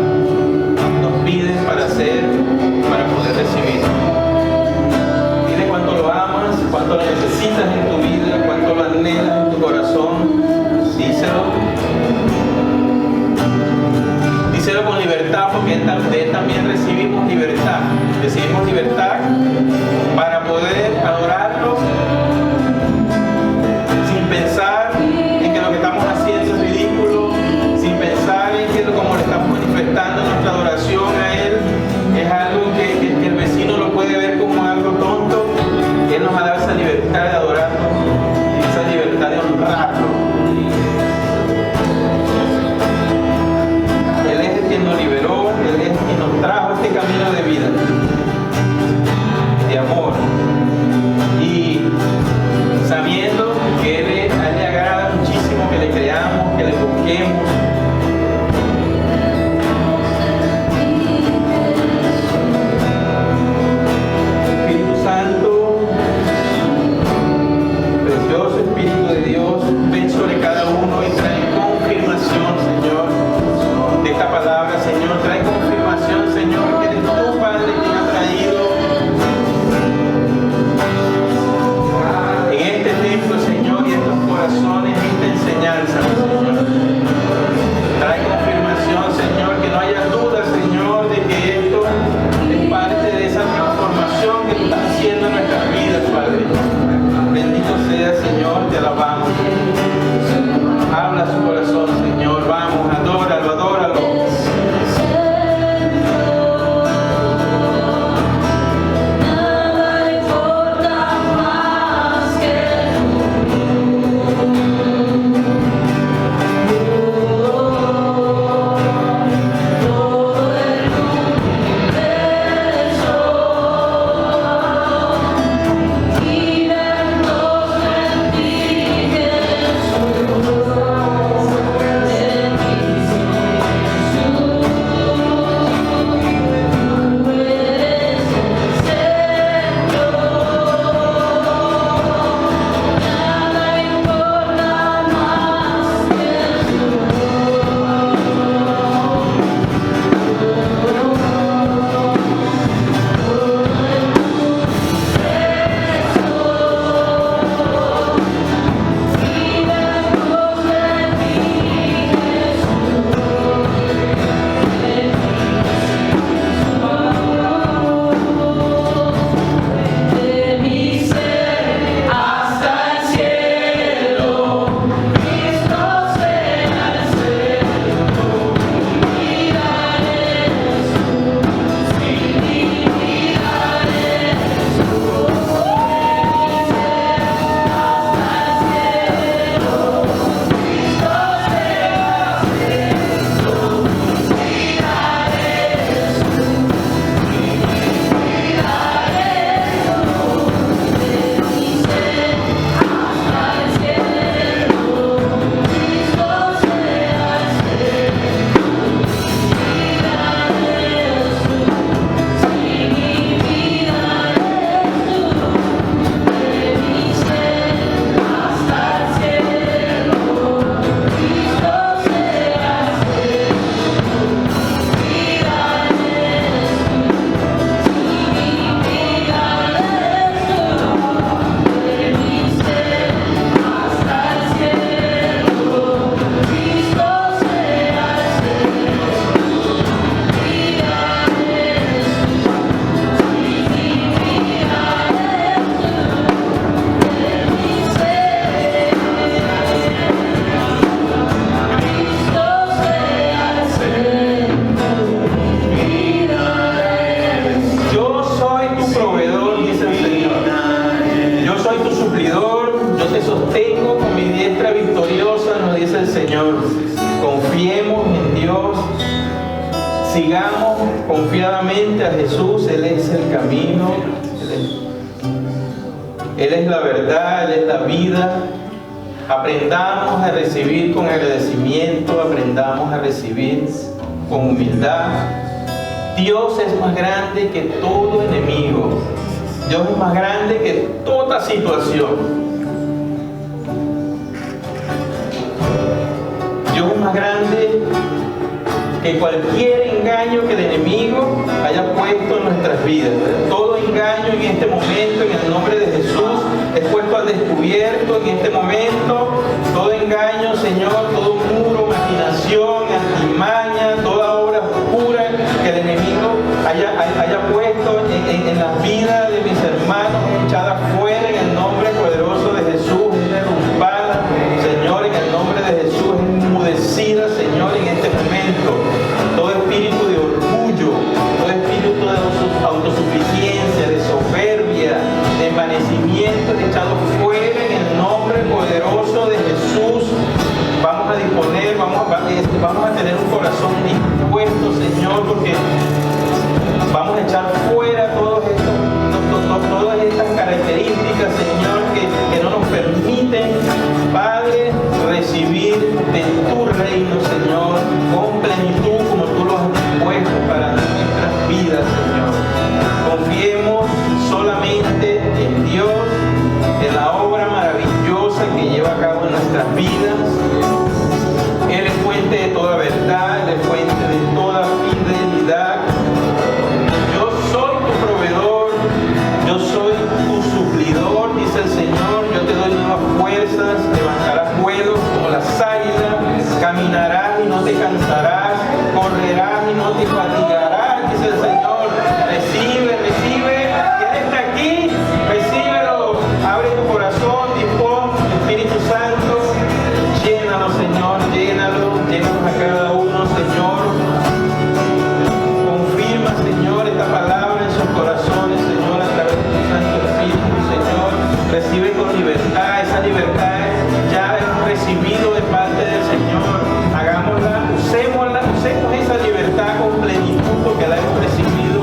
S1: nos piden para poder recibir. Dile cuánto lo amas, cuánto lo necesitas en tu vida, cuánto lo anhelas en tu corazón. Díselo con libertad, porque de Él también recibimos libertad. Recibimos libertad para poder adorarlo sin pensar en que lo que estamos haciendo es ridículo, sin pensar en que como le estamos manifestando nuestra adoración a Él es algo que el vecino lo puede ver como algo tonto. Él nos ha dado esa libertad de adorarlo y esa libertad de honrarlo. Él es el quien nos liberó, Él es quien nos trajo este camino de vida, de amor. Confiemos en Dios. Sigamos confiadamente a Jesús. Él es el camino. Él es la verdad. Él es la vida. Aprendamos a recibir con agradecimiento. Aprendamos a recibir con humildad. Dios es más grande que todo enemigo. Dios es más grande que toda situación. Dios es más grande que cualquier engaño que el enemigo haya puesto en nuestras vidas. Todo engaño en este momento, en el nombre de Jesús, es puesto al descubierto en este momento. Todo engaño, Señor, todo muro, maquinación, artimaña, toda obra oscura que el enemigo haya puesto en la vida de mis hermanos, echada fuera en el nombre poderoso de Jesús, es derrumbada, Señor, en el nombre de Jesús, es enmudecida, Señor, en este momento. Todo espíritu de orgullo, todo espíritu de autosuficiencia, de soberbia, de envanecimiento es echado fuera en el nombre poderoso de Jesús. Vamos a disponer, vamos a tener un corazón dispuesto, Señor, porque vamos a echar fuera todas estas características, Señor, que no nos permiten, Padre, recibir de tu reino, Señor, con plenitud como tú lo has dispuesto para nuestras vidas, Señor. Confiemos solamente en Dios, en la obra maravillosa que lleva a cabo en nuestras vidas. Él es fuente de toda verdad, Él es fuente de toda fidelidad. Yo soy tu proveedor, yo soy tu suplidor, dice el Señor. Yo te doy nuevas fuerzas, levantarás vuelos como las águilas, caminarás y no te cansarás, correrás y no te fatigarás, dice el Señor. Recibe, ¿quién está aquí? Recíbelo, abre tu corazón, dispón, Espíritu Santo, llénalo, Señor, llénanos a cada uno, Señor. Confirma, Señor, esta palabra en sus corazones, Señor, a través de tu Santo Espíritu, Señor. Recibe con libertad, esa libertad ya hemos recibido de parte del Señor. Hagámosla, usemos esa libertad con plenitud porque la hemos recibido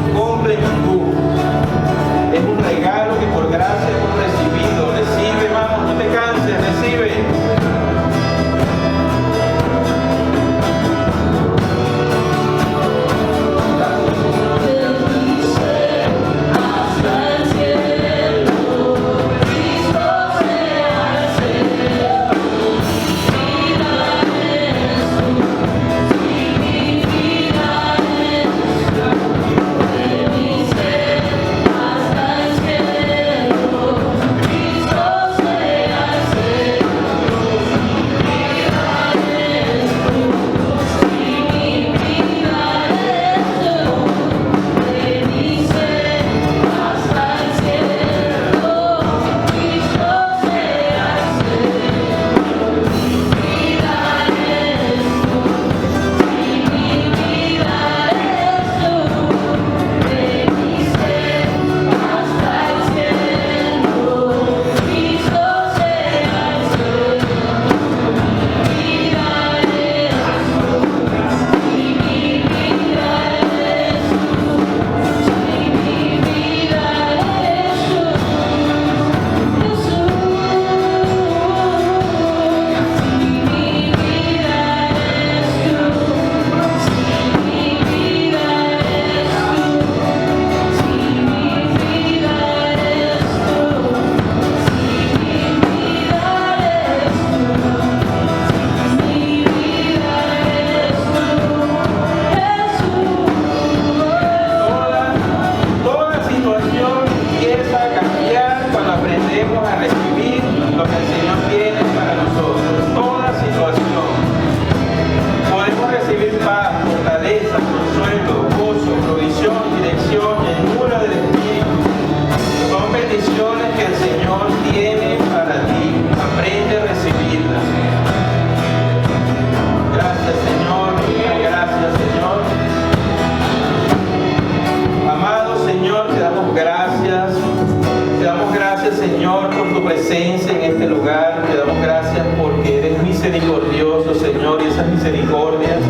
S1: misericordias.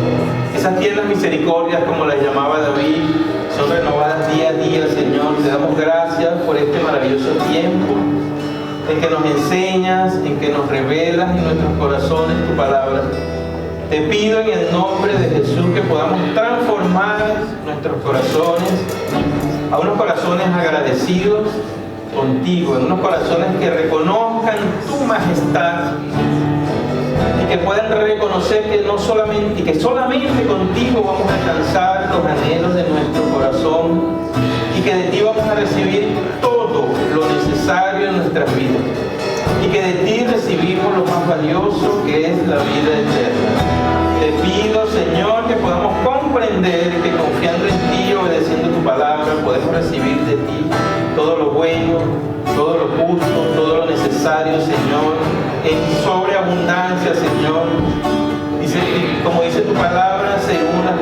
S1: Esas tiernas misericordias, como las llamaba David, son renovadas día a día, Señor. Te damos gracias por este maravilloso tiempo en que nos enseñas, en que nos revelas en nuestros corazones tu palabra. Te pido en el nombre de Jesús que podamos transformar nuestros corazones a unos corazones agradecidos contigo, en unos corazones que reconozcan tu majestad y que puedan reconocer que solamente contigo vamos a alcanzar los anhelos de nuestro corazón y que de ti vamos a recibir todo lo necesario en nuestras vidas y que de ti recibimos lo más valioso, que es la vida eterna. Te pido, Señor, que podamos comprender que confiando en ti y obedeciendo tu palabra podemos recibir de ti todo lo bueno, todo lo justo, todo lo necesario, Señor, en sobreabundancia, Señor. Dice, como dice tu palabra, según las